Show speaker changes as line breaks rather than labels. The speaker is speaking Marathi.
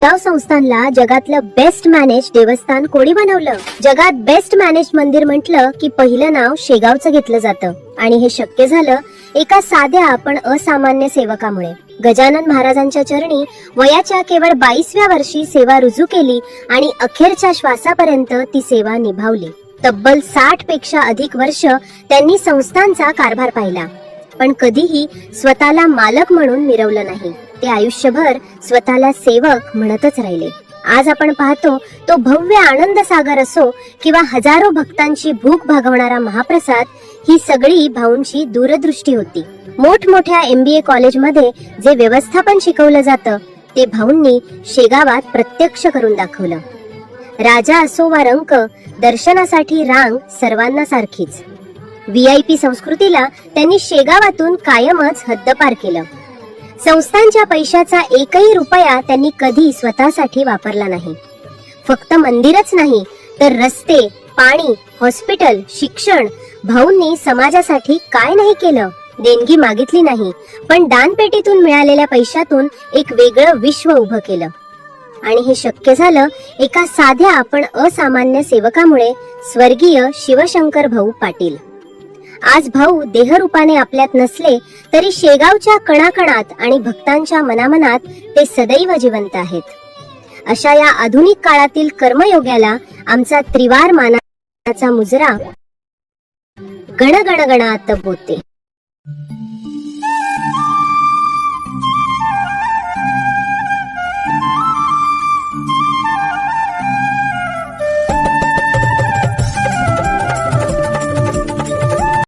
शेगाव संस्थानला जगातलं बेस्ट मॅनेज देवस्थान कोणी बनवलं? जगात बेस्ट मॅनेज मंदिर म्हटलं की पहिलं नाव शेगावचं घेतलं जातं आणि हे शक्य झालं एका साध्या पण असामान्य सेवकामुळे. गजानन महाराजांच्या चरणी वयाच्या केवळ 22व्या वर्षी सेवा रुजू केली आणि अखेरच्या श्वासापर्यंत ती सेवा निभावली. तब्बल 60 पेक्षा अधिक वर्ष त्यांनी संस्थांचा कारभार पाहिला, पण कधीही स्वतःला मालक म्हणून मिरवलं नाही. ते आयुष्यभर स्वतःला सेवक म्हणतच राहिले. आज आपण पाहतो तो भव्य आनंद सागर असो किंवा हजारो भक्तांची भूक भागवणारा महाप्रसाद, ही सगळी भाऊंची दूरदृष्टी होती. मोठमोठ्या MBA कॉलेजमध्ये जे व्यवस्थापन शिकवलं जातं ते भाऊंनी शेगावात प्रत्यक्ष करून दाखवलं. राजा असो वा रंक, दर्शनासाठी रांग सर्वांना सारखीच. VIP संस्कृतीला त्यांनी शेगावातून कायमच हद्दपार केलं. संस्थांच्या पैशाचा एकही रुपया त्यांनी कधी स्वतःसाठी वापरला नाही. फक्त मंदिरच नाही तर रस्ते, पाणी, हॉस्पिटल, शिक्षण, भाऊंनी समाजासाठी काय नाही केलं? देणगी मागितली नाही, पण दानपेटीतून मिळालेल्या पैशातून एक वेगळं विश्व उभं केलं. आणि हे शक्य झालं एका साध्या पण असामान्य सेवकामुळे, स्वर्गीय शिवशंकर भाऊ पाटील. आज भाऊ देहरूपाने आपल्यात नसले तरी शेगावच्या कणाकणात आणि भक्तांच्या मनामनात ते सदैव जिवंत आहेत. अशा या आधुनिक काळातील कर्मयोग्याला आमचा त्रिवार मानाचा मुजरा गण गण गणात बोलते.